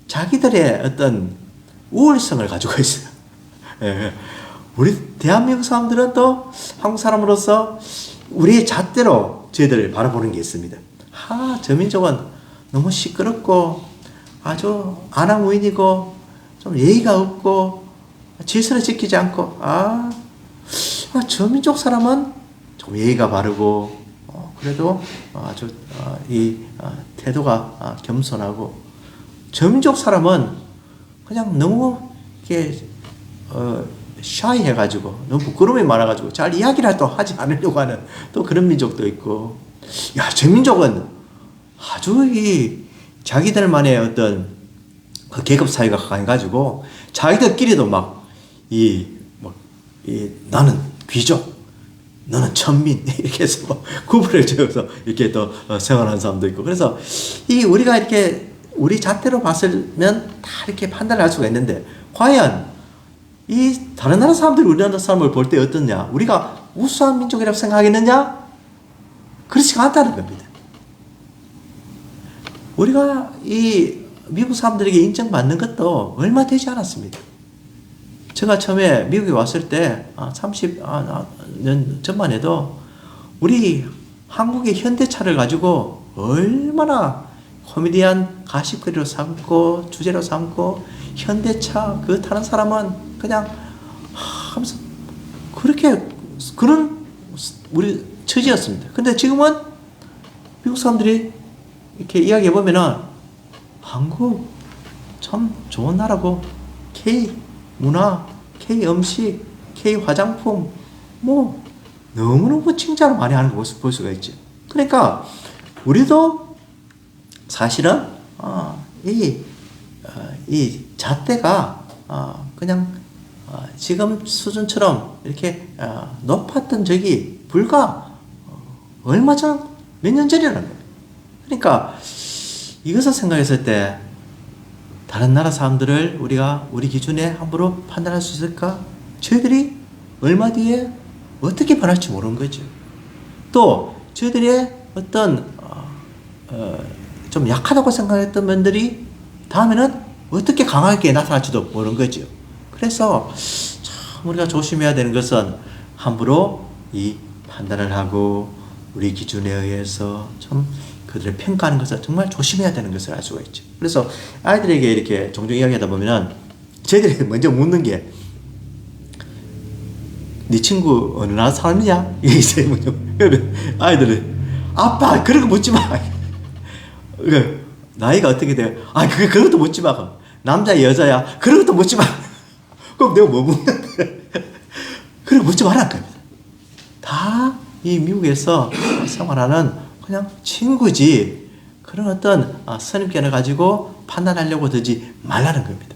자기들의 어떤 우월성을 가지고 있어요. 예. 우리 대한민국 사람들은 또 한국 사람으로서 우리의 잣대로 저희들을 바라보는 게 있습니다. 저 민족은 너무 시끄럽고 아주 안하무인이고 좀 예의가 없고 질서를 지키지 않고 저 민족 사람은 좀 예의가 바르고 그래도 아주 이 태도가 겸손하고 저 민족 사람은 그냥 너무 이렇게 샤이 해가지고 너무 부끄러움이 많아가지고 잘 이야기를 또 하지 않으려고 하는 또 그런 민족도 있고 야, 저 민족은 아주 이 자기들만의 어떤 그 계급 사회가 강해가지고 자기들끼리도 나는 귀족, 너는 천민 이렇게 해서 뭐 구분을 지어서 이렇게 또 생활하는 사람도 있고 그래서 우리가 이렇게 우리 잣대로 봤으면 다 이렇게 판단을 할 수가 있는데 과연 이 다른 나라 사람들이 우리나라 사람을 볼 때 어떻냐? 우리가 우수한 민족이라고 생각하겠느냐? 그렇지가 않다는 겁니다. 우리가 이 미국 사람들에게 인정받는 것도 얼마 되지 않았습니다. 제가 처음에 미국에 왔을 때 30년 전만 해도 우리 한국의 현대차를 가지고 얼마나 코미디언 가십거리로 삼고 주제로 삼고 현대차 그거 타는 사람은 그냥 하면서 그렇게 그런 우리 처지였습니다. 근데 지금은 미국 사람들이 이렇게 이야기해 보면은 한국 참 좋은 나라고 K 문화, K 음식, K 화장품 뭐 너무너무 칭찬을 많이 하는 거 볼 수가 있죠. 그러니까 우리도 사실은 이 잣대가 그냥 지금 수준처럼 이렇게 높았던 적이 불과 얼마 전 몇 년 전이라는 거예요. 그러니까 이것을 생각했을 때 다른 나라 사람들을 우리가 우리 기준에 함부로 판단할 수 있을까? 저희들이 얼마 뒤에 어떻게 변할지 모르는 거죠. 또 저희들의 어떤 좀 약하다고 생각했던 면들이 다음에는 어떻게 강하게 나타날지도 모르는 거죠. 그래서 참 우리가 조심해야 되는 것은 함부로 이 판단을 하고 우리 기준에 의해서 좀 그들을 평가하는 것을 정말 조심해야 되는 것을 알 수가 있죠. 그래서 아이들에게 이렇게 종종 이야기하다 보면은 저희들이 먼저 묻는 게 네 친구 어느 나라 사람이냐? 이게 제일 먼저. 아이들은 아빠 그런 거 묻지 마. 나이가 어떻게 돼? 그런 것도 묻지 마. 남자 여자야? 그런 것도 묻지 마. 그럼 내가 뭐 묻는데? 그런 거 묻지 말라는 겁니다. 다 이 미국에서 생활하는 그냥 친구지 그런 어떤 선입견을 가지고 판단하려고 들지 말라는 겁니다.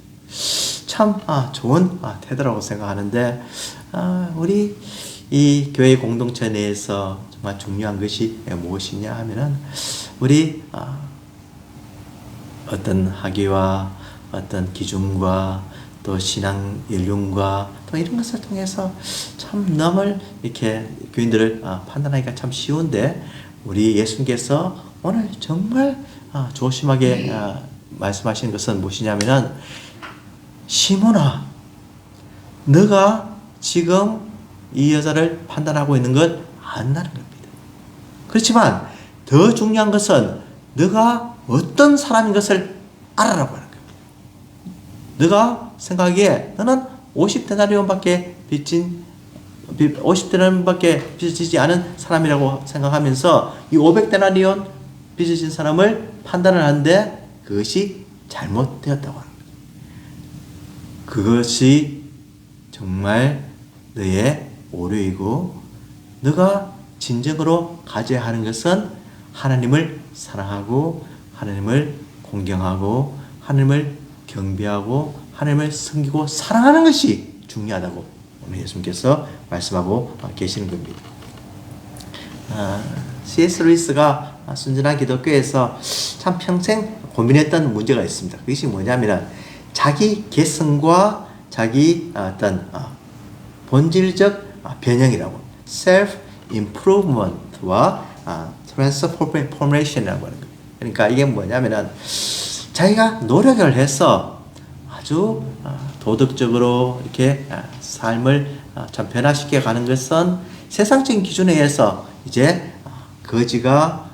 참 좋은 태도라고 생각하는데 우리 이 교회 공동체 내에서 정말 중요한 것이 무엇이냐 하면은 우리 어떤 학위와 어떤 기준과 또 신앙 연륜과 또 이런 것을 통해서 참 남을 이렇게 교인들을 판단하기가 참 쉬운데 우리 예수님께서 오늘 정말 조심하게 말씀하시는 것은 무엇이냐면은 시몬아 너가 지금 이 여자를 판단하고 있는 걸 안다는 겁니다. 그렇지만 더 중요한 것은 너가 어떤 사람인 것을 알아라고 하는 겁니다. 너가 생각하기에 너는 50데나리온밖에 빚지지 않은 사람이라고 생각하면서 이 500데나리온 빚진 사람을 판단을 하는데 그것이 잘못되었다고 합니다. 그것이 정말 너의 오류이고 너가 진정으로 가져야 하는 것은 하나님을 사랑하고 하나님을 공경하고 하나님을 경배하고 하나님을 섬기고 사랑하는 것이 중요하다고 오늘 예수님께서 말씀하고 계시는 겁니다. C.S. 루이스가 순전한 기독교에서 참 평생 고민했던 문제가 있습니다. 그것이 뭐냐면 자기 개성과 자기 어떤 본질적 변형이라고 self-improvement와 transformation이라고 하는 거예요. 그러니까 이게 뭐냐면은 자기가 노력을 해서 아주 도덕적으로 이렇게 삶을 참 변화시켜 가는 것은 세상적인 기준에 의해서 이제 거지가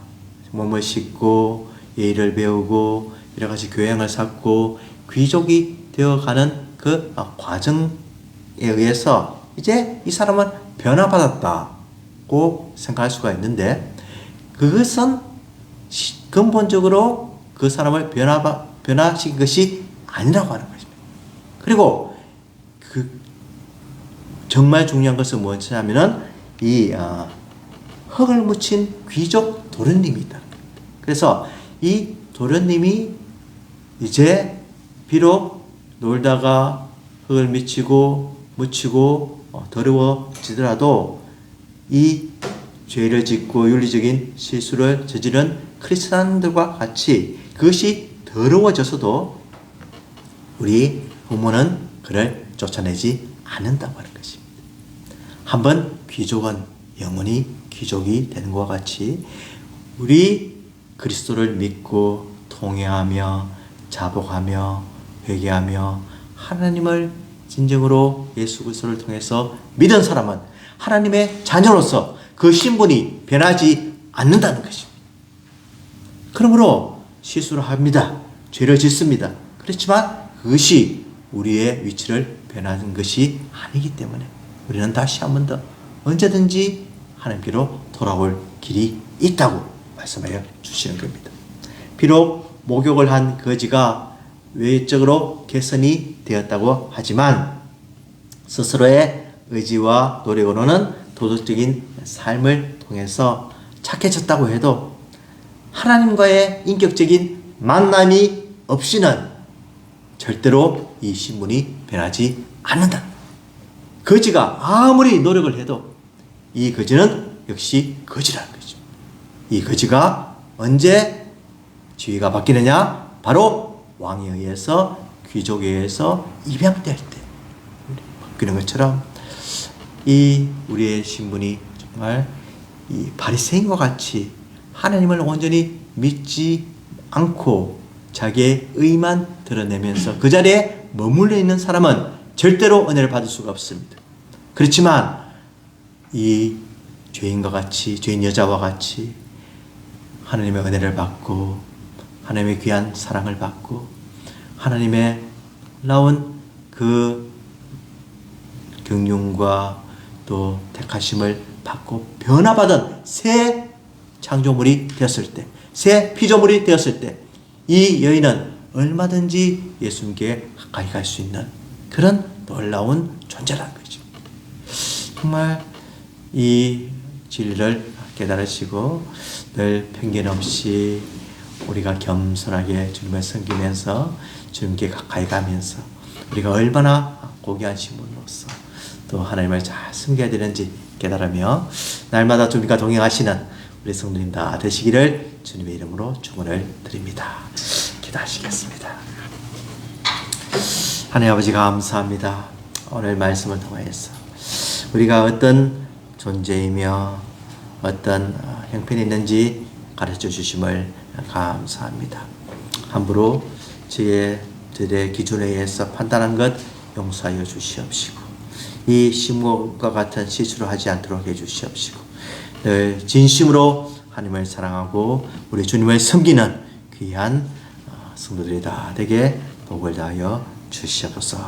몸을 씻고 예의를 배우고 여러 가지 교양을 쌓고 귀족이 되어가는 그 과정에 의해서 이제 이 사람은 변화받았다. 고 생각할 수가 있는데 그것은 근본적으로 그 사람을 변화시킨 것이 아니라고 하는 것입니다. 그리고 그 정말 중요한 것은 무엇이냐면은 이 흙을 묻힌 귀족 도련님이 있다. 그래서 이 도련님이 이제 비록 놀다가 흙을 묻히고 더러워지더라도 이 죄를 짓고 윤리적인 실수를 저지른 크리스찬들과 같이 그것이 더러워져서도 우리 부모는 그를 쫓아내지 않는다고 하는 것입니다. 한번 귀족은 영원히 귀족이 되는 것과 같이 우리 그리스도를 믿고 통회하며 자복하며 회개하며 하나님을 진정으로 예수 그리스도를 통해서 믿은 사람은 하나님의 자녀로서 그 신분이 변하지 않는다는 것입니다. 그러므로 실수를 합니다. 죄를 짓습니다. 그렇지만 그것이 우리의 위치를 변하는 것이 아니기 때문에 우리는 다시 한 번 더 언제든지 하나님께로 돌아올 길이 있다고 말씀하여 주시는 겁니다. 비록 목욕을 한 거지가 외적으로 개선이 되었다고 하지만 스스로의 의지와 노력으로는 도덕적인 삶을 통해서 착해졌다고 해도 하나님과의 인격적인 만남이 없이는 절대로 이 신분이 변하지 않는다. 거지가 아무리 노력을 해도 이 거지는 역시 거지라는 거죠. 이 거지가 언제 지위가 바뀌느냐? 바로 왕에 의해서 귀족에 의해서 입양될 때 바뀌는 것처럼 이 우리의 신분이 정말 이 바리새인과 같이 하나님을 온전히 믿지 않고 자기의 의만 드러내면서 그 자리에 머물러 있는 사람은 절대로 은혜를 받을 수가 없습니다. 그렇지만 이 죄인과 같이 죄인 여자와 같이 하나님의 은혜를 받고 하나님의 귀한 사랑을 받고 하나님의 나온 그 경륜과 또 택하심을 받고 변화받은 새 창조물이 되었을 때, 새 피조물이 되었을 때 이 여인은 얼마든지 예수님께 가까이 갈 수 있는 그런 놀라운 존재라는 거죠. 정말 이 진리를 깨달으시고 늘 편견 없이 우리가 겸손하게 주님을 섬기면서 주님께 가까이 가면서 우리가 얼마나 고귀한 신분으로서 또 하나님을 잘 섬겨야 되는지 깨달으며 날마다 주님과 동행하시는 우리 성도님 다 되시기를 주님의 이름으로 축원을 드립니다. 기도하시겠습니다. 하나님 아버지 감사합니다. 오늘 말씀을 통하여서 우리가 어떤 존재이며 어떤 형편이 있는지 가르쳐 주심을 감사합니다. 함부로 저희의 기준에 의해서 판단한 것 용서하여 주시옵시고 이 시므온과 같은 실수를 하지 않도록 해주시옵시고 늘 진심으로 하나님을 사랑하고 우리 주님을 섬기는 귀한 성도들이 다 되게 복을 다하여 주시옵소서.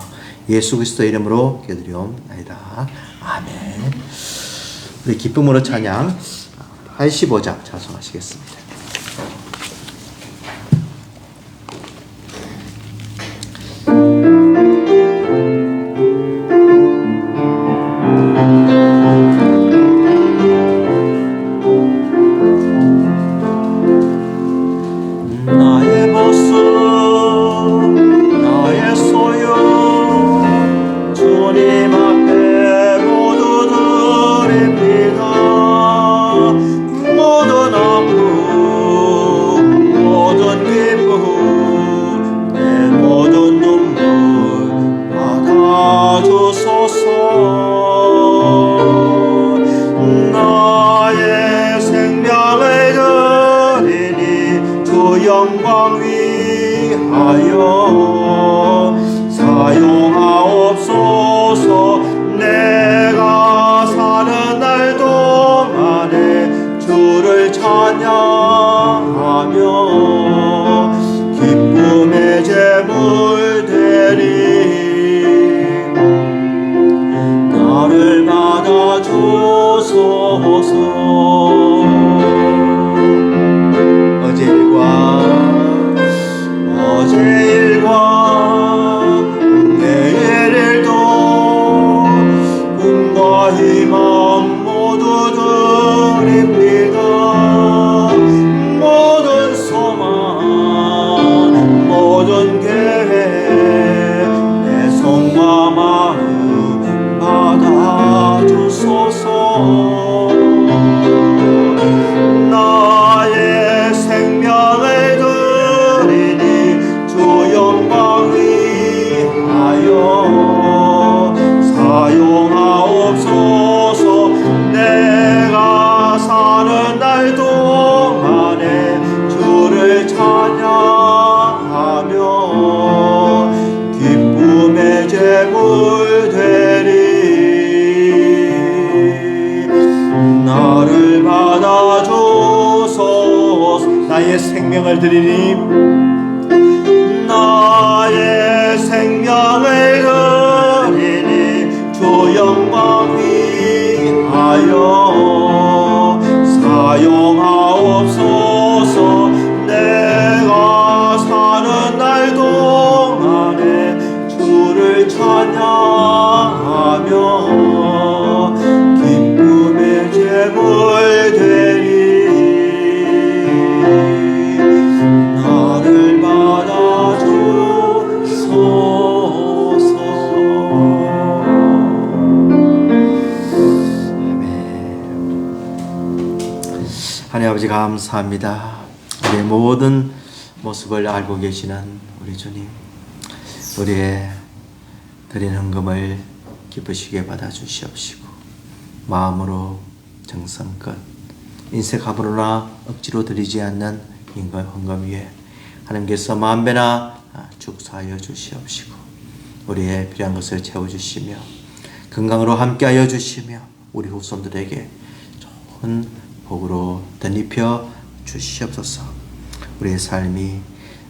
예수 그리스도 이름으로 기도드리옵나이다. 아멘. 우리 기쁨으로 찬양 85장 찬송하시겠습니다. 영광 위하여 사용하옵소서. 내가 사는 날 동안에 주를 찬양하며 기쁨의 제물 드리 나를 받아 주소서. 되리. 나를 받아주소서. 나의 생명을 드리니 나의 생명을 드리니 주 영광 위하여 사용하옵소서. 내가 사는 날 동안에 주를 찬양하며 기쁨의 제물 되리. 나를 받아주소서. 하나님 아버지 감사합니다. 우리의 모든 모습을 알고 계시는 우리 주님, 우리의 드린 헌금을 기쁘시게 받아주시옵시고 마음으로 정성껏 인색함으로나 억지로 드리지 않는 헌금 위에 하나님께서 만배나 축사하여 주시옵시고 우리의 필요한 것을 채워주시며 건강으로 함께하여 주시며 우리 후손들에게 좋은 복으로 덧입혀 주시옵소서. 우리의 삶이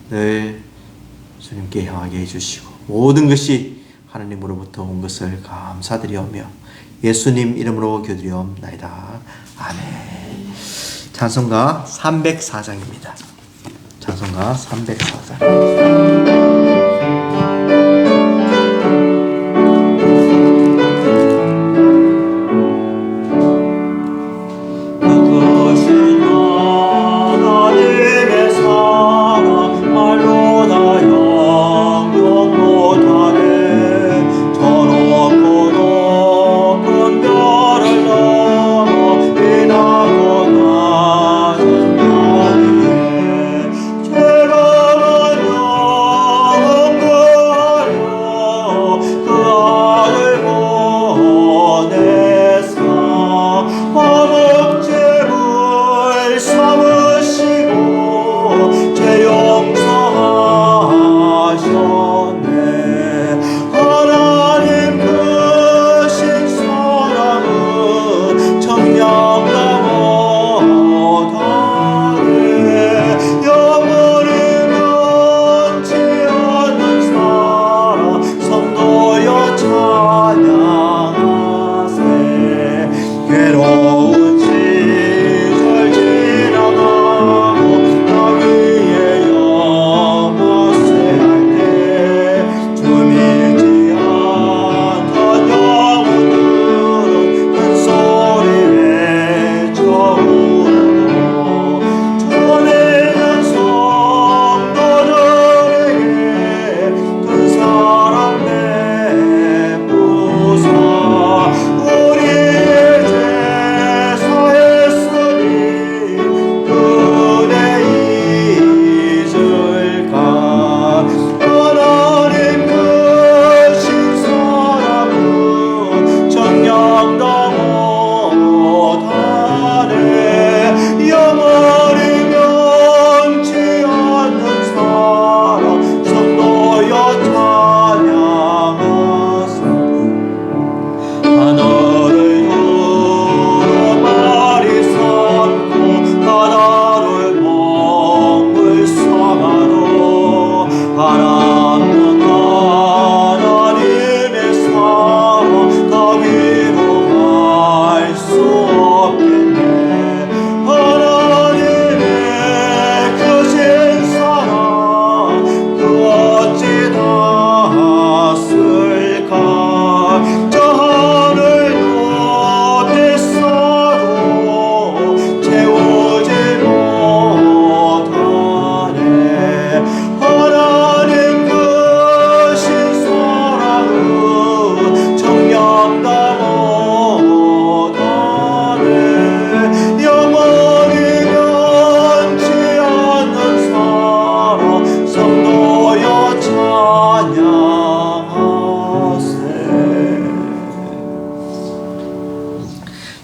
늘 주님께 향하게 해주시고 모든 것이 하나님으로부터 온 것을 감사드리오며 예수님 이름으로 기도드리옵나이다. 아멘. 찬송가 304장입니다. 찬송가 304장.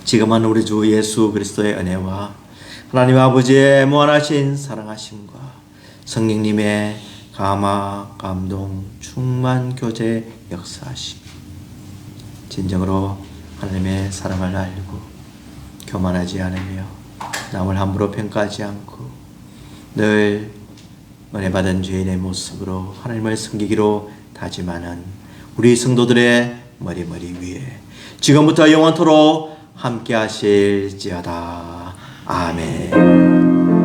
지금은 우리 주 예수 그리스도의 은혜와 하나님 아버지의 무한하신 사랑하심과 성령님의 감화, 감동, 충만 교제 역사하심 진정으로 하나님의 사랑을 알고 교만하지 않으며 남을 함부로 평가하지 않고 늘 은혜 받은 죄인의 모습으로 하나님을 섬기기로 다짐하는 우리 성도들의 머리 위에 지금부터 영원토록 함께 하실지어다. 아멘.